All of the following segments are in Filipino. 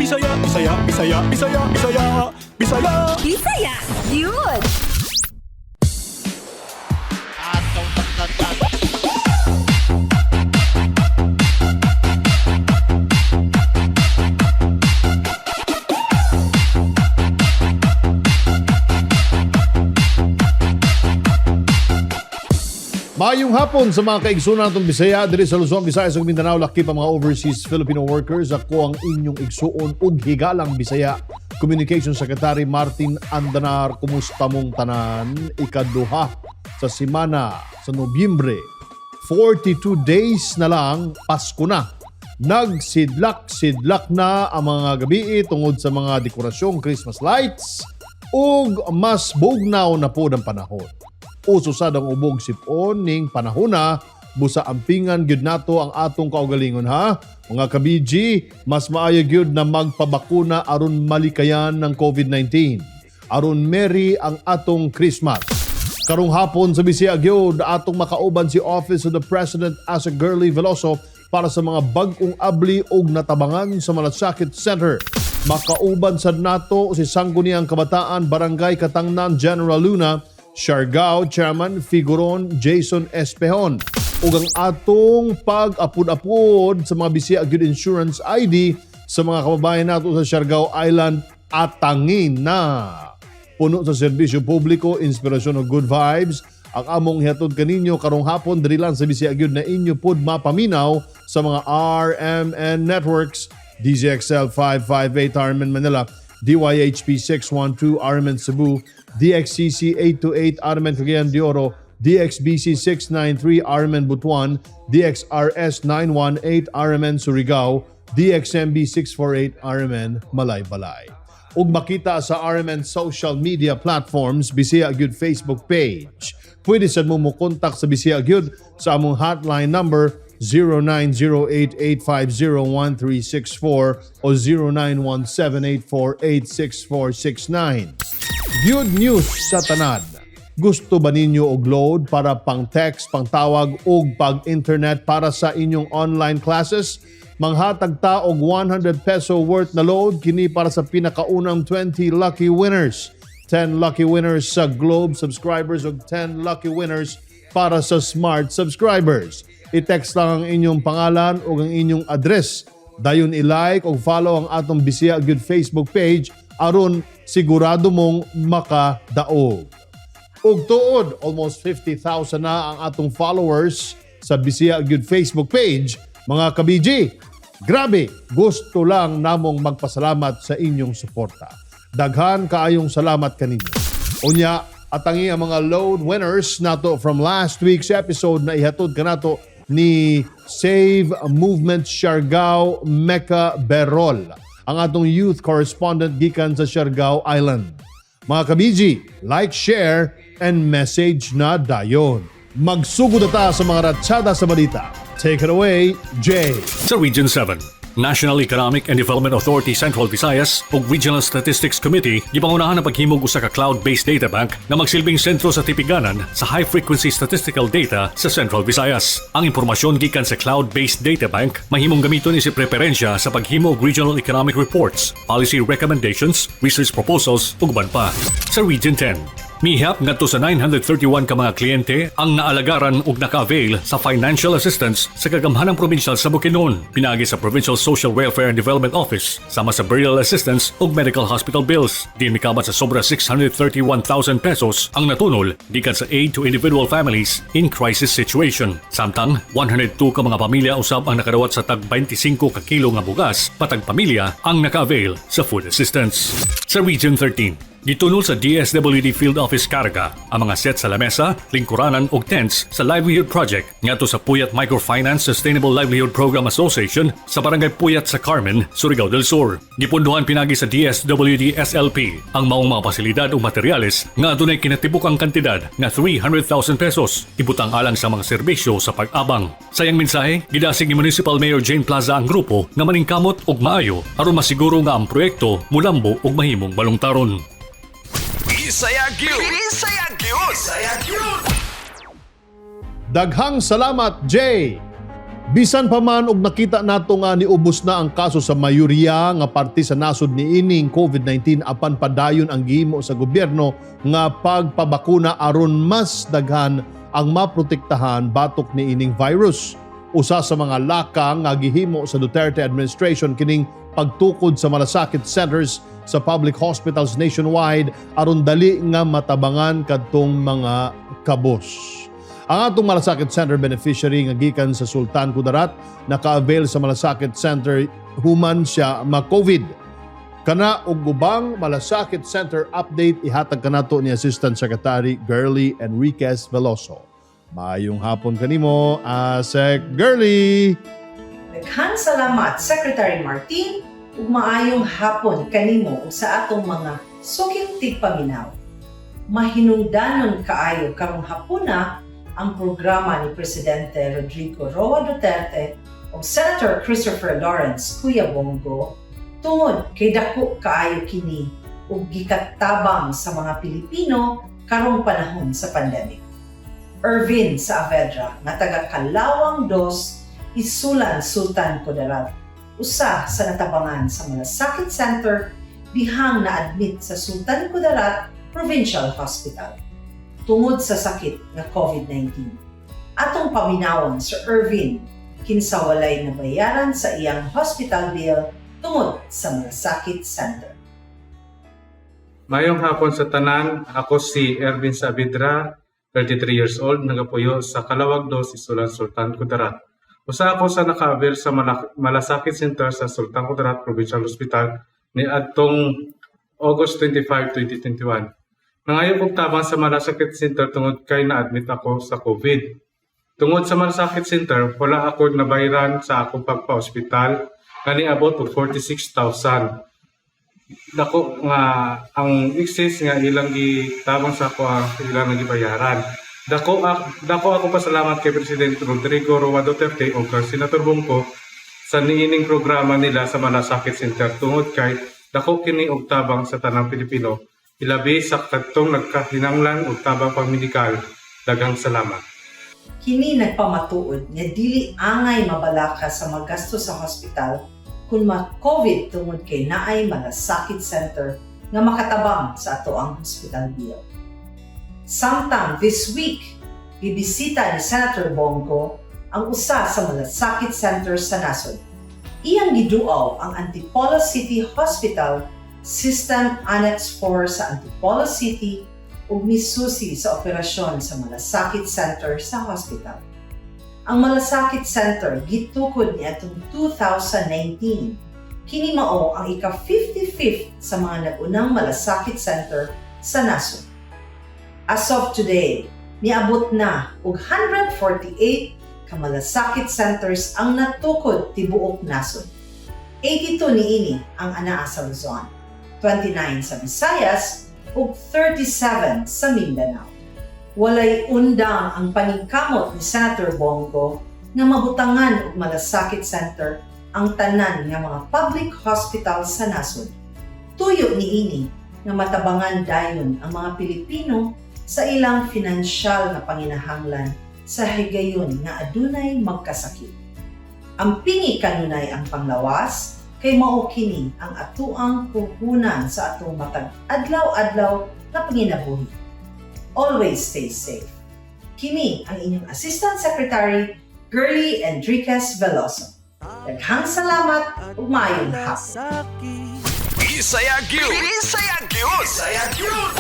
Bisaya, Bisaya, Bisaya, Bisaya, Bisaya, Bisaya. Bisaya, yun! Maayong hapon sa mga kaigsunan itong Bisaya, diri sa Luzon, Visayas ug Mindanao, lakip ang mga overseas Filipino workers. Ako ang inyong igsuon ug higalang Bisaya Communication Secretary Martin Andanar. Kumusta mong tanan? Ikaduha sa simana sa Nobyembre. 42 days na lang, Pasko na. Nagsidlak na ang mga gabi tungod sa mga dekorasyong Christmas lights ug mas bugnaw na po ng panahon. Uso sad ang ubog sipon ning panahona, busa ampingan gyud nato ang atong kaugalingon ha. Mga ka-BG, mas maayo gyud na magpabakuna aron malikayan ng COVID-19. Aron merry ang atong Christmas. Karong hapon sa Bisaya gyud atong makauban si Office of the President Asa Girly Veloso para sa mga bag-ong abli og natabangan sa Malasakit Center. Makauban sad nato si Sangguniang Kabataan Barangay Katangnan General Luna, Siargao Chairman Figuron Jason Espejon, ug ang atong pag-apod-apod sa mga Bisaya gyud Insurance ID sa mga kababayan nato sa Siargao Island atangin na. Puno sa serbisyo publiko, inspirasyon ug good vibes ang among hihatod kaninyo karong hapon diri lang sa Bisaya gyud na inyo pod mapaminaw sa mga RMN networks: DZXL 558 Armen Manila, DYHP 612 Armen Cebu, DXCC 828 Armen Cagayan de Oro, DXBC 693 Armen Butuan, DXRS 918 Armen Surigao, DXMB 648 Armen Malaybalay. Ug makita sa Armen social media platforms, Bisaya Gyud Facebook page. Pwede sad mo kontak sa Bisaya Gyud sa among hotline number 0908-850-1364 o 0917-848-6469. Good news sa tanan. Gusto ba ninyo og load para pang text, pang tawag ug pag-internet para sa inyong online classes? Manghatag ta og 100 peso worth na load kini para sa pinakaunang 20 lucky winners. 10 lucky winners sa Globe subscribers ug 10 lucky winners para sa Smart subscribers. I-text lang ang inyong pangalan o ang inyong address. Dayon i-like o follow ang atong Bisaya Gyud Facebook page aron sigurado mong makadaog. Ug tuod, almost 50,000 na ang atong followers sa Bisaya Gyud Facebook page. Mga ka-BG, grabe, gusto lang namong magpasalamat sa inyong suporta. Daghan kaayong salamat kaninyo. Unya, atangi ang mga load winners nato from last week's episode na ihatod kanato ni Save Movement Siargao Mecca Berol, ang atong youth correspondent gikan sa Siargao Island. Mga ka-BG, like, share, and message na dayon. Magsugod na ta sa mga ratsada sa balita. Take it away, Jay. Sa Region 7, National Economic and Development Authority Central Visayas ug Regional Statistics Committee gipangunahan ang paghimog usa ka cloud-based data bank na magsilbing sentro sa tipiganan sa high-frequency statistical data sa Central Visayas. Ang impormasyon gikan sa cloud-based data bank mahimong gamiton isip preferensya sa paghimo og regional economic reports, policy recommendations, research proposals ug uban pa. Sa Region 10, mihap ngadto sa 931 ka mga kliyente ang naalagaran ug naka-avail sa financial assistance sa kagamhanang provincial sa Bukidnon, pinagi sa Provincial Social Welfare and Development Office, sama sa burial assistance ug medical hospital bills. Di mikabat sa sobra 631,000 pesos ang natunol gikan sa aid to individual families in crisis situation. Samtang 102 ka mga pamilya usab ang nakadawat sa tag 25 ka kilo nga bugas, patag pamilya ang naka-avail sa food assistance. Sa Region 13, gitunol sa DSWD Field Office Caraga ang mga set sa lamesa, lingkuranan ug tents sa Livelihood Project ngadto sa Puyat Microfinance Sustainable Livelihood Program Association sa Barangay Puyat sa Carmen, Surigao del Sur. Gipunduhan pinagi sa DSWD SLP ang maong mga pasilidad ug materyales nga adunay kinatibukang kantidad nga 300,000 pesos ibutang alang sa mga serbisyo sa pag-abang. Sayang mensahe, gidasig ni Municipal Mayor Jane Plaza ang grupo nga maningkamot ug maayo aron masiguro nga ang proyekto mulambo ug mahimong balungtaron. Bisaya Gyud! Bisaya Gyud! Bisaya Gyud! Daghang salamat, Jay! Bisan pa man og nakita nato nga niubos na ang kaso sa mayoriya nga parte sa nasod niining COVID-19 apan padayon ang gihimo sa gobyerno nga pagpabakuna aron mas daghan ang maprotektahan batok niining virus. Usa sa mga lakang nga gihimo sa Duterte administration kining pagtukod sa malasakit centers sa public hospitals nationwide aron dali nga matabangan kadtong mga kabos. Ang atong malasakit center beneficiary nga gikan sa Sultan Kudarat naka-avail sa malasakit center human siya ma-COVID. Kana og ubang malasakit center update ihatag kanato ni Assistant Secretary Girly Enriquez Veloso. Maayong hapon kanimo, Sec Girly. Daghang salamat Secretary Martin ug maayong hapon kanimo ug sa atong mga sukil tigpaminaw. Mahinungdanon kaayo karong hapuna ang programa ni Presidente Rodrigo Roa Duterte o Senator Christopher Lawrence Kuya Bongo tungod kay dako kaayo kini ug gikatabang sa mga Pilipino karong panahon sa pandemic. Ervin Saavedra nga taga Kalawang 2, Isulan, Sultan Kudarat, usa sa natabangan sa Malasakit Center dihang na-admit sa Sultan Kudarat Provincial Hospital tungod sa sakit nga COVID-19. Atong paminawon sa Ervin kinsa walay nabayaran sa iyang hospital bill tungod sa Malasakit Center. Mayong hapon sa tanan, ako si Ervin Saavedra, 33 years old, nagapuyo sa Kalawag 2, Isulan, Sultan Kudarat. Usa ako sa naka-avail sa Malasakit Center sa Sultan Kudarat Provincial Hospital ni adtong August 25, 2021. Nangayon kong tabang sa Malasakit Center tungod kay na-admit ako sa COVID. Tungod sa Malasakit Center, wala ako nabayaran sa akong pagpa-hospital kani abot og 46,000. Dako nga ang excess nga ilang gitabang sa ako ang ilang nagibayaran. Dako ako pasalamat kay Presidente Rodrigo Roa Duterte o kay Senator Bongo sa niining programa nila sa Malasakit Center tungod kay dako kini og tabang sa tanang Pilipino. Ilabi sa kadtong nagkahinanglan og tabang pangmedikal. Daghang salamat. Kini nagpamatuod nga dili angay mabalaka sa magasto sa hospital kung ma-COVID tungod kay naay Malasakit Center nga makatabang sa ato ang hospital bill. Samtang this week, bibisita ni Senator Bongo ang usa sa Malasakit Center sa nasod. Iyang giduaw ang Antipolo City Hospital System Annex 4 sa Antipolo City ug misusi sa operasyon sa Malasakit Center sa hospital. Ang Malasakit Center gitukod niadtong 2019. Kini mao ang ika-55th sa mga nag-unang Malasakit Center sa nasod. As of today, niabot na og 148 ka Malasakit Centers ang natukod tibuok nasod. 82 niini ang anaa sa Luzon, 29 sa Visayas ug 37 sa Mindanao. Walay undang ang paningkamot ni Senator Bongo nga mabutangan og Malasakit Center ang tanan nga mga public hospital sa nasod. Tuyo niini nga matabangan dayon ang mga Pilipino sa ilang pinansyal na panginahanglan sa higayon nga adunay magkasakit. Ang pingi kanunay ang panglawas kay mao kini ang atuang puhunan sa atong matag adlaw-adlaw na panginabuhi. Always stay safe. Kini ang inyong Assistant Secretary Girly Enriquez Veloso. Daghang salamat ug maayong hapon. Bisaya Gyud! Bisaya Gyud! Bisaya Gyud!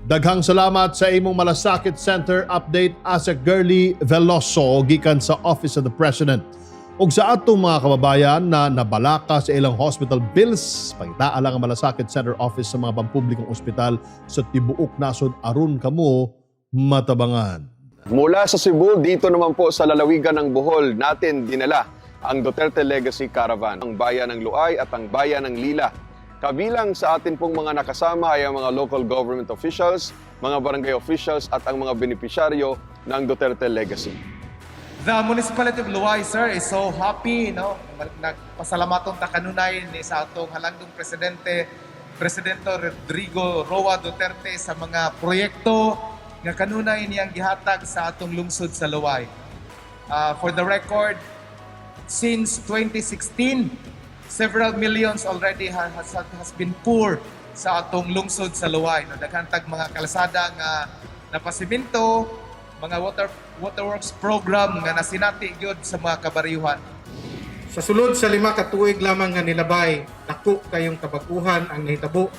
Daghang salamat sa imong Malasakit Center update Asek Girly Veloso gikan sa Office of the President. Ug sa atong mga kababayan na nabalaka sa ilang hospital bills, pangita lang ang Malasakit Center Office sa mga pampublikong ospital sa tibuok nasod aron kamo matabangan. Mula sa Cebu, dito naman po sa lalawigan ng Bohol, natin dinala ang Duterte Legacy Caravan, ang bayan ng Luay at ang bayan ng Lila. Kabilang sa atin pong mga nakasama ay ang mga local government officials, mga barangay officials at ang mga benepisyaryo ng Duterte Legacy. The municipality of Luay, sir, is so happy, nagpasalamaton ta kanunay ni sa atong halangdong presidente Rodrigo Roa Duterte sa mga proyekto nga kanunay niyang gihatag sa atong lungsod sa Luay. For the record, since 2016, several millions already has been poured sa atong lungsod sa Luay. No? Daghantag mga kalsada nga napasiminto, mga waterworks program nga nasinati gyud sa mga kabariyuhan. Sa sulod sa 5 ka tuig lamang nga nilabay, dako kayong kabaguhan ang nahitabo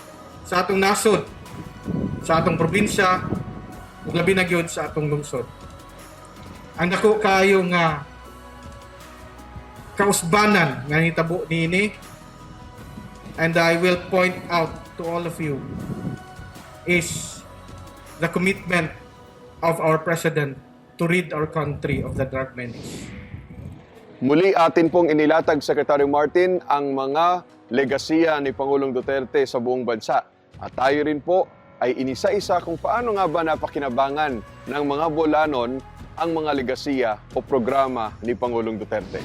sa atong nasod, sa atong probinsya, ug labi na gyud sa atong lungsod. Ang dako kayo nga kausbanan nga nahitabo niini, and I will point out to all of you, is the commitment of our President to rid our country of the drug menace. Muli atin pong inilatag, Secretary Martin, ang mga legasiya ni Pangulong Duterte sa buong bansa. At tayo rin po ay inisa-isa kung paano nga ba napakinabangan ng mga Bolanon ang mga legasiya o programa ni Pangulong Duterte.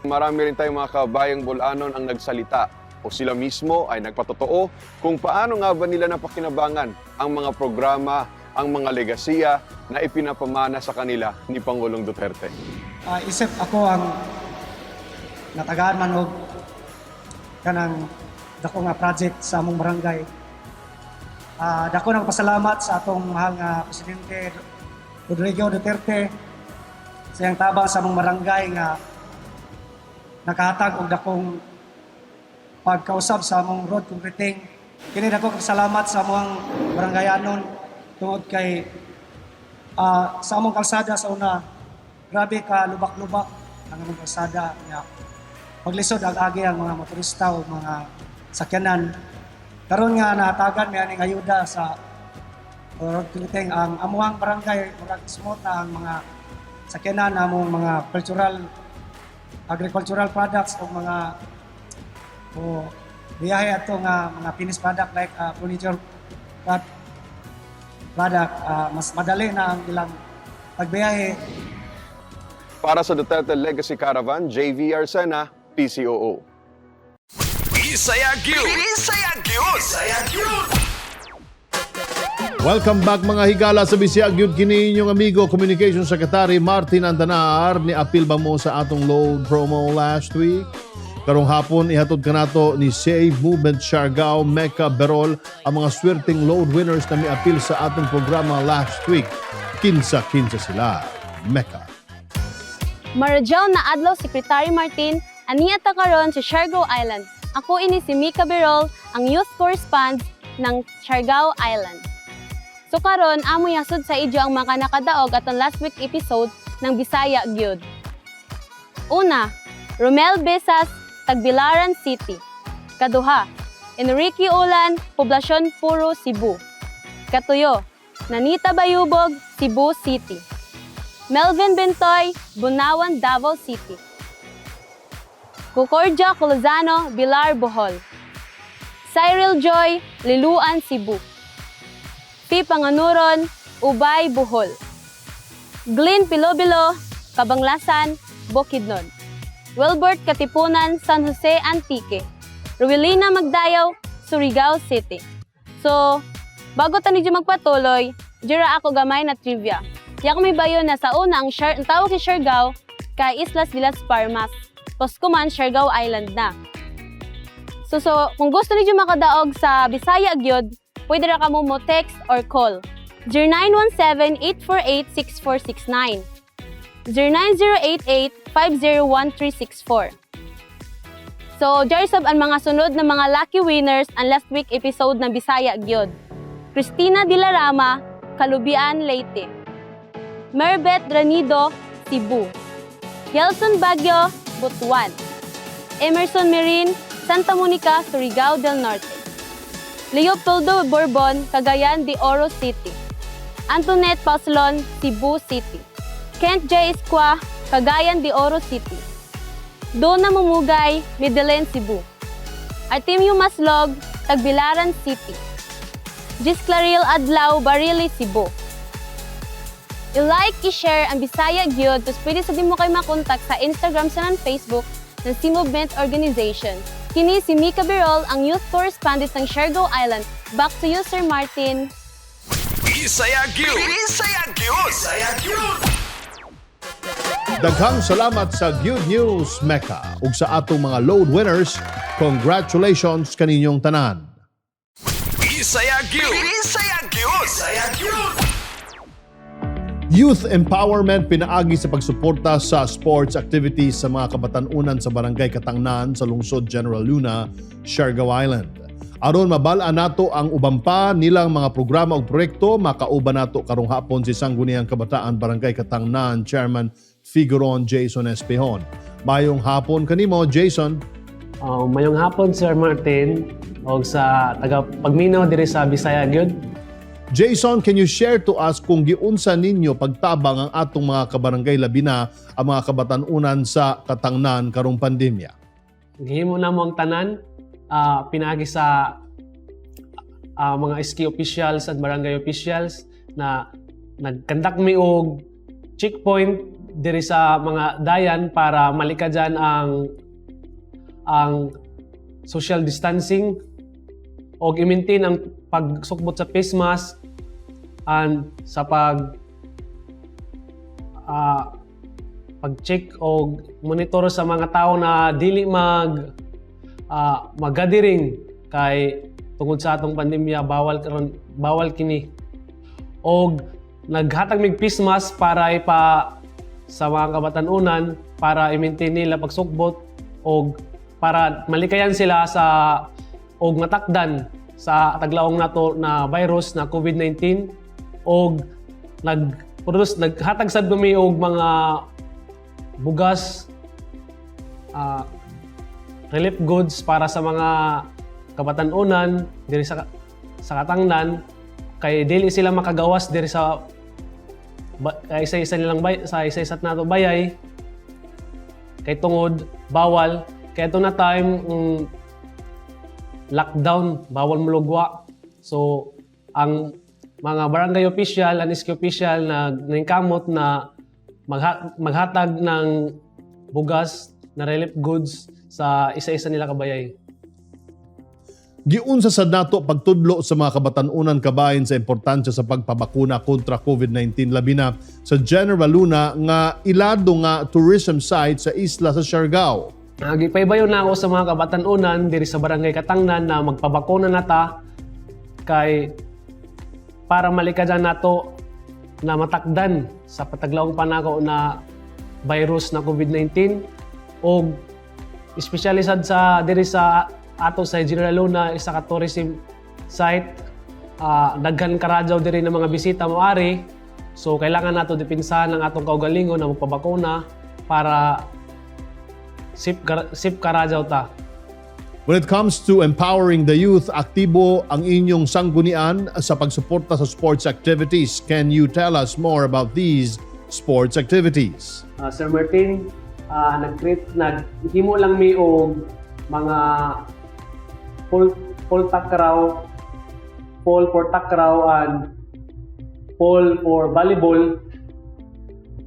Marami rin tayong mga kabayang Bolanon ang nagsalita o sila mismo ay nagpatotoo kung paano nga ba nila napakinabangan ang mga programa, ang mga legasiya na ipinapamana sa kanila ni Pangulong Duterte. Isip ako ang natagaan man og kanang dako nga project sa among barangay. Dako nang pasalamat sa atong mahal nga Presidente Rodrigo Duterte sa iyang tabang sa among barangay nga nakahatag og dakong pagkausap sa among road concreting. Kini dako kag salamat sa among barangayanon tungod kay sa among kalsada sa una, grabe ka lubak-lubak ang among kalsada nga paglisod ag-agi ang mga motorista o mga sakyanan. Karon nga nahatagan may aning ayuda sa road concreting ang amuang barangay murag smooth na ang mga sakyanan among mga agricultural products o mga biyahe ato nga mga finished product like furniture product, mas madali na ang ilang pagbiyahe. Para sa Duterte Legacy Caravan, JV Arsena, PCOO. Bisaya Gyud! Bisaya Gyud! Bisaya Gyud! Welcome back mga higala sa Bisaya Gyud, kini inyong amigo Communication Secretary Martin Andanar. Ni apil ba mo sa atong load promo last week? Karong hapon ihatod kanato ni Save Movement Siargao, Mecca, Berol ang mga swerteng load winners na may apil sa atong programa last week. Kinsa-kinsa sila. Mecca. Maradyaw na adlaw Secretary Martin, aniya ta karon sa Siargao Island. Ako ini si Mika Berol, ang youth correspondent ng Siargao Island. So karon amo yasud sa idyo ang mga nakadaog atong last week episode ng Bisaya Gyud. Una, Romel Besas, Tagbilaran City. Kaduha, Enrique Ulan, Poblasyon Puro, Cebu. Katuyo, Nanita Bayubog, Cebu City. Melvin Bentoy, Bunawan, Davao City. Cucordia Colozano, Bilar, Bohol. Cyril Joy, Liluan, Cebu. P. Panganuron, Ubay, Bohol. Glyn Pilobilo, Kabanglasan, Bukidnon. Wilbert Katipunan, San Jose, Antique. Ruelina Magdayaw, Surigao City. So, bago tayo magpatuloy, dira ako gamay na trivia. Kaya kung may bayo na sa una, ang tawag si Siargao kay Islas Villas Parmas. Toskuman, Siargao Island na. So kung gusto niyo makadaog sa Bisaya Gyud, pwede ra kamo mo text or call 0917-848-6469, 0908-8501364. So, jarsab ang mga sunod na mga lucky winners ang last week episode ng Bisaya Gyud. Cristina Dilarama, Kalubian, Leyte. Merbet Ranido, Cebu. Yelson Baguio, Butuan. Emerson Merin, Santa Monica, Surigao del Norte. Leopoldo Bourbon, Cagayan de Oro City. Antoinette Paslon, Cebu City. Kent J. Esqua, Cagayan de Oro City. Dona Mumugay, Medellin, Cebu. Artemio Maslog, Tagbilaran City. Gis Claril Adlaw, Barili, Cebu. I-like, i-share ang Bisaya Gyud, tapos pwede sabihin mo kayo makontak sa Instagram sa Facebook ng Sea Movement Organization. Kini si Mika Berol, ang youth correspondent ng Siargao Island. Back to you, Sir Martin. Bisaya Gyud! Bisaya Gyud! Bisaya Gyud! Daghang salamat sa Good News Mecca ug sa atong mga load winners. Congratulations kaninyong tanan. Bisaya Gyud. Bisaya Gyud. Bisaya Gyud. Youth empowerment pinaagi sa pagsuporta sa sports activities sa mga kabatanunan sa Barangay Katangnan sa lungsod General Luna, Siargao Island. Aron mabalaan nato ang uban pa nilang mga programa o proyekto, makauban nato karong hapon si Sangguniang Kabataan Barangay Katangnan Chairman Figueron Jason Espihon. Mayong hapon kanimo, Jason. Mayong hapon, Sir Martin, o sa taga-pagminaw diri sa Bisaya Gyud. Jason, can you share to us kung giunsa ninyo pagtabang ang atong mga kabarangay labi na ang mga kabatanunan sa Katangnan karong pandemya? Gihimo na mo ang tanan, pinagi sa mga SK officials at barangay officials na nagkandak mi og checkpoint diri sa mga dayan para malikadyan ang social distancing o i-maintain ang pagsukbot sa face mask and sa pag-check o monitor sa mga tao na dili mag-gathering kay tungod sa atong pandemya bawal kini. Og naghatag mig face mask para sa mga kabatanunan para i-maintain nila pagsukbot o para malikayan sila og matakdan sa taglaong nato na virus na COVID-19 og naghatag sad kami og mga bugas, relief goods para sa mga kabatanunan diri sa Katangnan kay dili sila makagawas diri sa isa-isa nato bayay kay tungod bawal kay ito na time lockdown, bawal mulugwa. So, ang mga barangay official and SK official na nangkamot na maghatag ng bugas na relief goods sa isa-isa nila kabayay. Giunsa sad nato pagtudlo sa mga kabatanunan kabahin sa importansya sa pagpabakuna kontra COVID-19 labi na sa General Luna nga ilado nga tourism site sa isla sa Siargao. Gipaybayon na ako sa mga kabatanunan diri sa Barangay Katangnan na magpabakuna na ta kay para malikadyan nato na matakdan sa pataglaong panako na virus na COVID-19 o especially sad sa diri sa ato sa General Luna isa ka tourism site, daghan karadyaw diri ng mga bisita moari, so kailangan nato dipinsahan ang atong kaugalingon na magpabakuna para sip karadyaw ta. When it comes to empowering the youth, aktibo ang inyong sanggunian sa pagsuporta sa sports activities. Can you tell us more about these sports activities? Sir Martin, naghimo lang mi og mga pole takraw, pole for takraw and pole for volleyball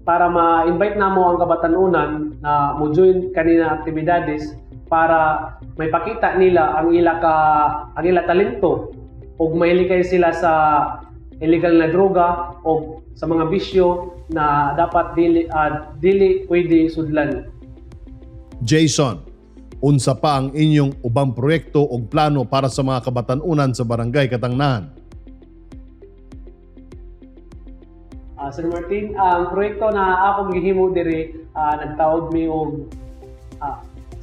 para ma-invite namo ang kabatanunan na mo-join kanina aktibidades para may pakita nila ang ila talento ug mahilikay sila sa illegal na droga o sa mga bisyo na dapat dili pwede sudlan. Jason, unsa pa ang inyong ubang proyekto o plano para sa mga kabatanunan sa Barangay Katangnan? Sir Martin, ang proyekto na akong gihimo diri nagtaod mi og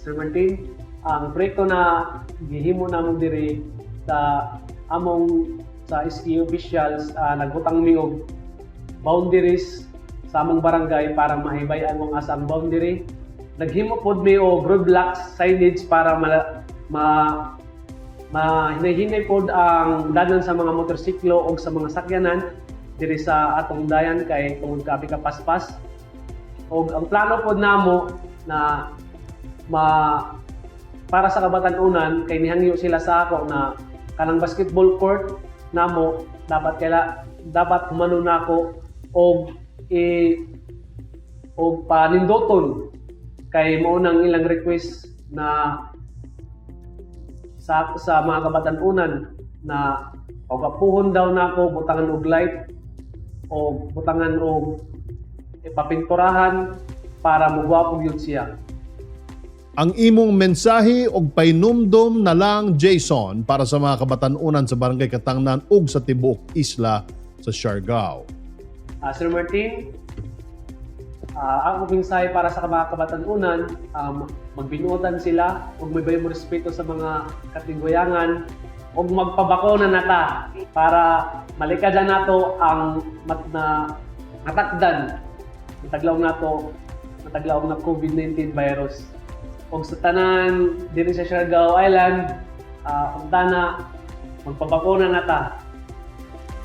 Sir Martin, ang proyekto na gihimo namo diri sa among sa SK officials, nagbutang mi og boundaries sa among barangay para mahibay-an mong asang boundary. Naghimo pod mi og roadblocks signage para hinahinay pod ang dalan sa mga motorsiklo o sa mga sakyanan diri sa atong dayan kay tungod kapi ka paspas. Og ang plano pod namo na para sa kabatanunan kay nihangyo sila sa ako na kanang basketball court namo dapat humano nako og panindoton kay mao nang ilang request na sa mga kabatanunan na pagapuhon daw nako butangan og light o butangan og ipapinturahan para mugwapo yun siya. Ang imong mensahe og painumdom na lang, Jason, para sa mga kabatan-unan sa Barangay Katangnan ug sa tibuok isla sa Siargao. Sir Martin, ang mensahe para sa mga kabatan-unan, magbinuotan sila ug may bayong respeto sa mga katinggoyangan ug magpabakuna nata para malikadan nato ang matakdan mataglaw na COVID-19 virus. Ug sa tanan diri sa Siargao Island, ugtana magpabakuna nata.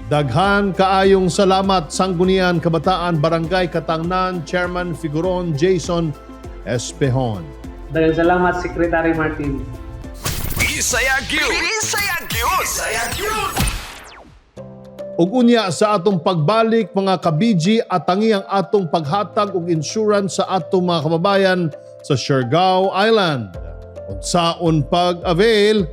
Daghan kaayong salamat Sanggunian Kabataan Barangay Katangnan Chairman Figuron Jason Espejon. Daghang salamat Secretary Martin. Bisaya Gyud! Bisaya Gyud! Bisaya Gyud! Ug unya sa atong pagbalik mga kabiji, atangi ang atong paghatag og insurance sa atong mga kababayan sa Siargao Island. Unsaon pag-avail,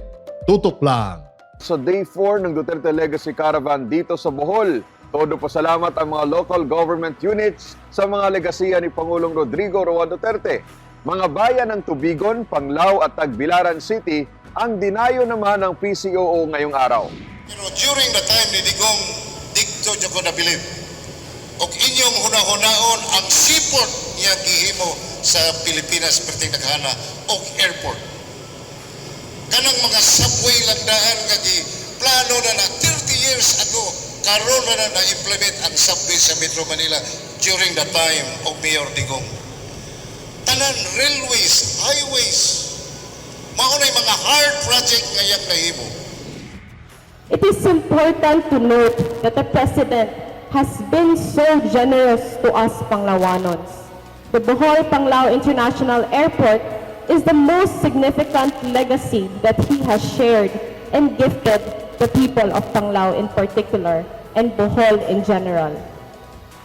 tutok lang. Sa Day 4 ng Duterte Legacy Caravan dito sa Bohol, todo pasalamat ang mga local government units sa mga legasiya ni Pangulong Rodrigo Roa Duterte. Mga bayan ng Tubigon, Panglao at Tagbilaran City ang dinayo naman ng PCOO ngayong araw. Pero during the time ni Digong, dito niyo ko nabilib. O inyong hunahunaon ang seaport niya gihimo sa Pilipinas perting naghana o airport. Kanang mga subway lang daan nga plano na 30 years ago, karon na na-implement ang subway sa Metro Manila during the time of Mayor Digong. Tanan, railways, highways, maunay mga hard project ngayang nahimo. It is important to note that the President has been so generous to us Panglawanons. The Bohol Panglao International Airport is the most significant legacy that he has shared and gifted the people of Panglao in particular and Bohol in general.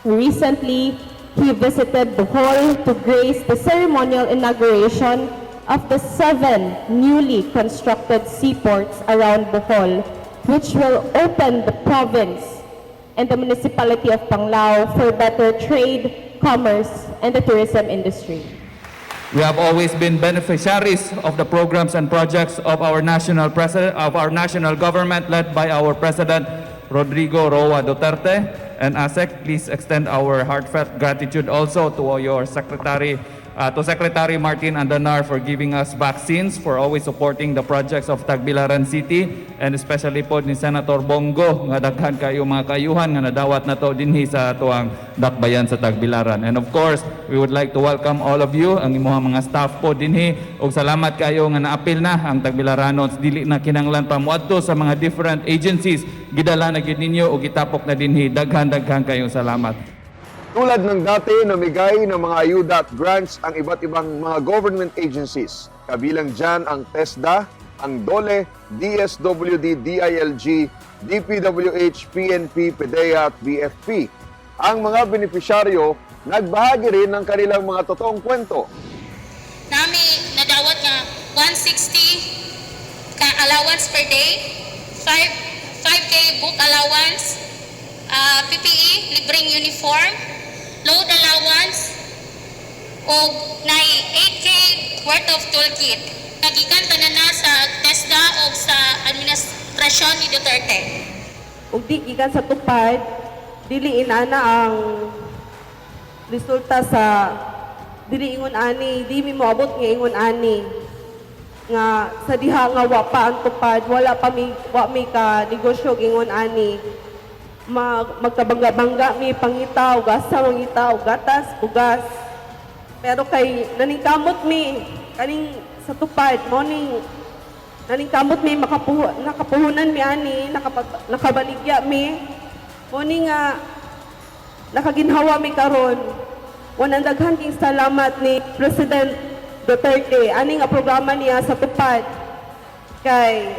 Recently, he visited Bohol to grace the ceremonial inauguration of the 7 newly constructed seaports around Bohol, which will open the province and the municipality of Panglao for better trade, commerce, and the tourism industry. We have always been beneficiaries of the programs and projects of our national government led by our President Rodrigo Roa Duterte. And ASEC, please extend our heartfelt gratitude also to your Secretary Martin Andanar for giving us vaccines, for always supporting the projects of Tagbilaran City, and especially po ni Senator Bongo nga daghan kayo mga kayuhan nga nadawat na to dinhi sa tuang dakbayan sa Tagbilaran. And of course, we would like to welcome all of you, ang imuhang mga staff po dinhi, ug salamat kayo nga naapil na ang Tagbilaranos, dili na kinanglan pa moadto sa mga different agencies, gidala na gyud ninyo ug gitapok na dinhi. Daghan kayong salamat. Tulad ng dati, namigay ng mga ayuda at grants ang iba't ibang mga government agencies. Kabilang dyan ang TESDA, ang DOLE, DSWD, DILG, DPWH, PNP, PDEA at BFP. Ang mga benepisyaryo nagbahagi rin ng kanilang mga totoong kwento. Nami nadawat nga 160 ka allowance per day, 5K book allowance, PPE, libreng uniform, load allowance, o 8K worth of toolkit. Nagikan tanan na sa TESDA o sa administrasyon ni Duterte. Ug di gikan sa tupad, dili inana ang resulta sa dili ingon ani, di mi moabot nga ingon ani nga sa diha nga wa pa ang tupad, wa mi ka negosyo ingon ani. Magkabangga-bangga mi pangitaw, gasa mangitaw, gatas, bugas. Pero kay naningkamot mi kaning sa tupad, morning naningkamot mi nakapuhunan mi ani, nakabaligya mi. Morning nga nakaginhawa mi karon. Wanang daghan king salamat ni President Duterte ani nga programa niya sa tupad. Kay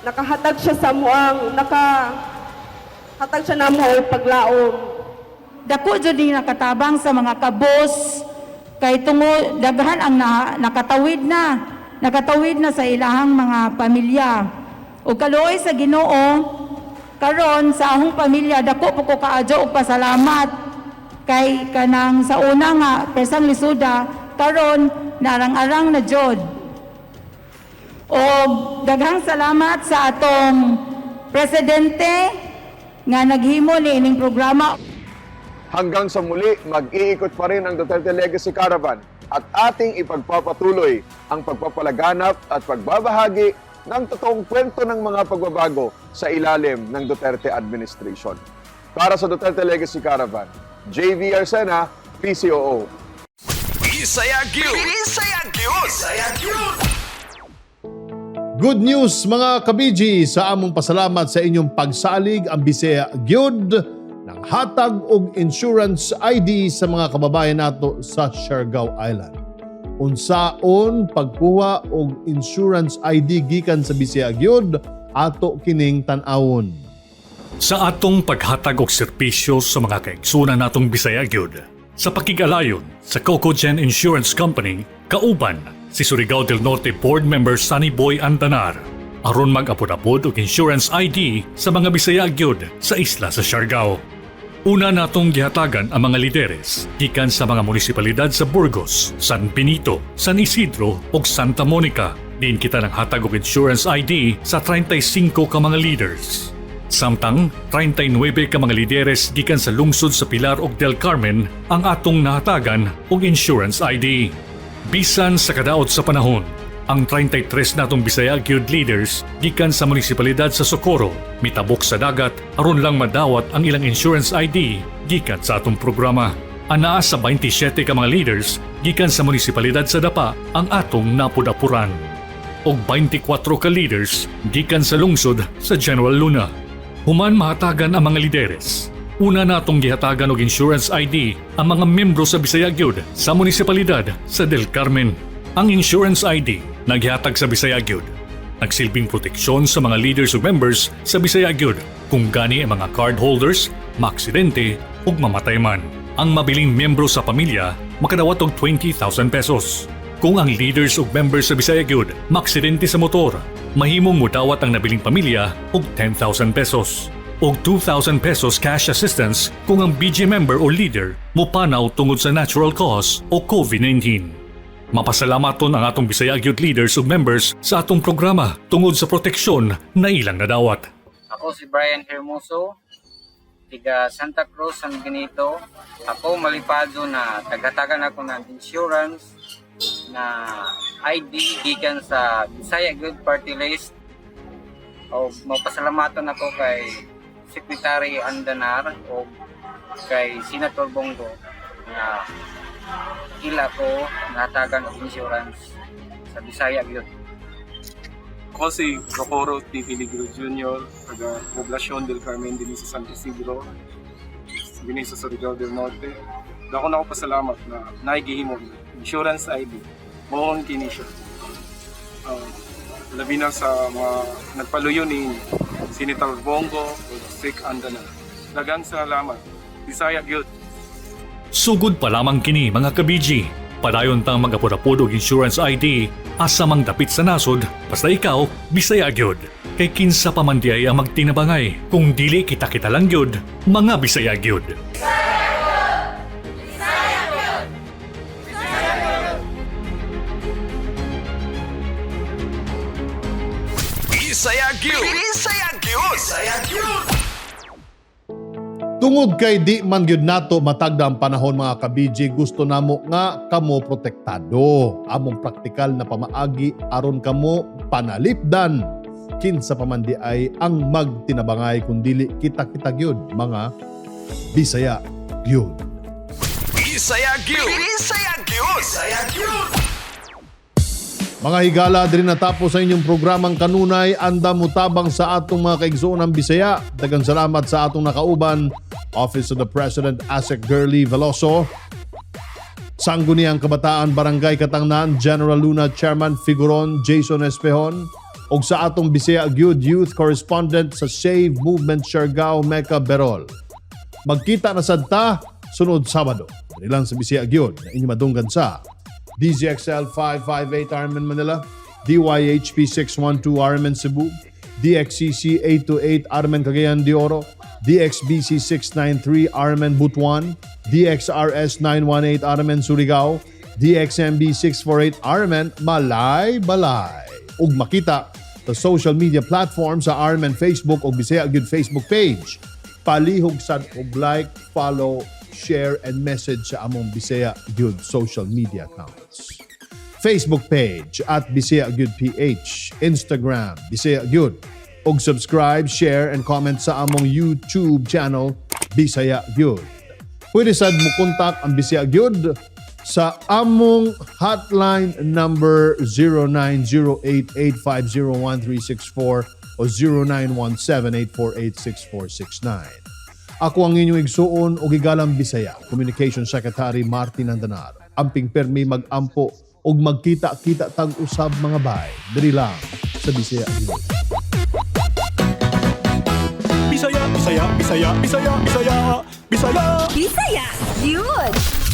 nakahatag siya sa muang hatag siya namo paglaom. Dako jud ni nakatabang sa mga kabos kay tungo daghan ang nakatawid na sa ilahang mga pamilya. Ug kaluoy sa Ginoo karon sa ahong pamilya dako po ko kaadyo og pasalamat kay kanang sa una nga Persang Lisuda karon narang-arang na jud. O daghang salamat sa atong presidente nga naghimo ni ining programa. Hanggang sa muli, mag-iikot pa rin ang Duterte Legacy Caravan at ating ipagpapatuloy ang pagpapalaganap at pagbabahagi ng totoong kwento ng mga pagbabago sa ilalim ng Duterte administration. Para sa Duterte Legacy Caravan, JV Arsena, PCOO. Bisaya Gyud! Bisaya Gyud! Bisaya Gyud! Good news mga kabiji, sa among pasalamat sa inyong pagsalig ang Bisaya Gyud ng hatag og insurance ID sa mga kababayan nato sa Siargao Island. Unsaon pagkuha og insurance ID gikan sa Bisaya Gyud ato kining tan-awon. Sa atong paghatag og serbisyo sa mga kaigsunan natong Bisaya Gyud, sa pakigalayon sa Cocogen Insurance Company, kauban si Surigao del Norte Board Member Sunny Boy Andanar, aron mag-apod-apod og insurance ID sa mga Bisaya Gyud sa isla sa Siargao. Una natong gihatagan ang mga lideres gikan sa mga munisipalidad sa Burgos, San Benito, San Isidro ug Santa Monica. Din kita nang hatag og insurance ID sa 35 ka mga leaders. Samtang 39 ka mga lideres gikan sa lungsod sa Pilar ug Del Carmen ang atong nahatagan og insurance ID. Bisan sa kadaot sa panahon, ang 33 natong Bisaya Gyud leaders gikan sa munisipalidad sa Socorro mitabok sa dagat aron lang madawat ang ilang insurance ID gikan sa atong programa. Anaa sa 27 ka mga leaders gikan sa munisipalidad sa Dapa ang atong napud-apuran. Og 24 ka leaders gikan sa lungsod sa General Luna. Human mahatagan ang mga lideres. Una natong gihatagan og insurance ID ang mga membro sa Bisaya Gyud sa munisipalidad sa Del Carmen. Ang insurance ID naghihatag sa Bisaya Gyud nagsilbing proteksyon sa mga leaders ug members sa Bisaya Gyud kung gani ang mga card holders, maaksidente ug mamatay man. Ang mabiling membro sa pamilya makadawat og 20,000 pesos. Kung ang leaders ug members sa Bisaya Gyud maaksidente sa motor, mahimong mudawat ang nabiling pamilya og 10,000 pesos. Og 2,000 pesos cash assistance kung ang BG member o leader mupanaw tungod sa natural cause o COVID-19. Mapasalamaton ang atong Bisaya Gyud leaders ug members sa atong programa tungod sa proteksyon na ilang nadawat. Ako si Brian Hermoso, tiga Santa Cruz, San Benito. Ako malipado na taghatagan ako ng insurance na ID gikan sa Bisaya Gyud Party List. O mapasalamaton ako kay Secretary Andanar o kay Senator Bongo na ila ko natagan og insurance sa Bisaya Gyud. Ako si Socorro T. Peligro Jr., taga Poblacion del Carmen din sa San Isidro, din sa Surigao del Norte. Dako na ako pasalamat na naigihimo insurance ID. Mohon kini siya. Labi na sa mga nagpaluyo ni Senator Bongo o Sec Andanar. Daghang salamat. Bisaya Gyud. Sugod pa lamang kini mga kabiji. Padayon tang mag-apod-apod og insurance ID asa mang dapit sa nasod basta ikaw Bisaya Gyud. Kay kinsa pa man diay ang magtinabangay kung dili kita lang gyud mga Bisaya Gyud. Bisaya Gyud! Bisaya Gyud! Bisaya Gyud! Tungod kay di man gyud nato matagda ang panahon mga kabiji, gusto namo nga kamo protektado. Among praktikal na pamaagi aron kamo panalipdan. Kinsa pa man di ay ang magtinabangay kung dili kita gyud mga Bisaya Gyud. Bisaya Gyud! Bisaya Gyud! Bisaya Gyud! Mga higala, diri natapos sa inyong programang kanunay, anda mutabang sa atong mga kaigsuon ng Bisaya. Daghang salamat sa atong nakauban, Office of the President Asek Gurley Veloso, Sangguniang Kabataan Barangay Katangnan General Luna Chairman Figuron Jason Espejon, ug sa atong Bisaya Gyud Youth Correspondent sa Save Movement Siargao Mecca Berol. Magkita na sadta sunod Sabado. Dili lang sa Bisaya Gyud na inyo madunggan sa DZXL 558 Armen Manila, DYHP 612 Armen Cebu, DXCC 828 Armen Cagayan de Oro, DXBC 693 Armen Butuan, DXRS 918 Aramen Surigao, DXMB 648 Aramen Malay Balay. Ug makita sa social media platform sa Aramen Facebook o Bisaya Gyud Facebook page. Palihog sad og like, follow, share and message sa among Bisaya Gyud social media accounts. Facebook page at Bisaya Gyud PH, Instagram Bisaya Gyud, ug subscribe, share and comment sa among YouTube channel Bisaya Gyud. Pwede sad mo kontak ang Bisaya Gyud sa among hotline number 0908-850-1364 o 0917-848-6469. Ako ang inyong igsuon o gigalang Bisaya, Communication Secretary Martin Andanar. Amping permi mag-ampo o magkita-kita tag-usab mga bay. Diri lang sa Bisaya Gyud. Bisaya, Bisaya, Bisaya, Bisaya, Bisaya, Bisaya. Bisaya, yun!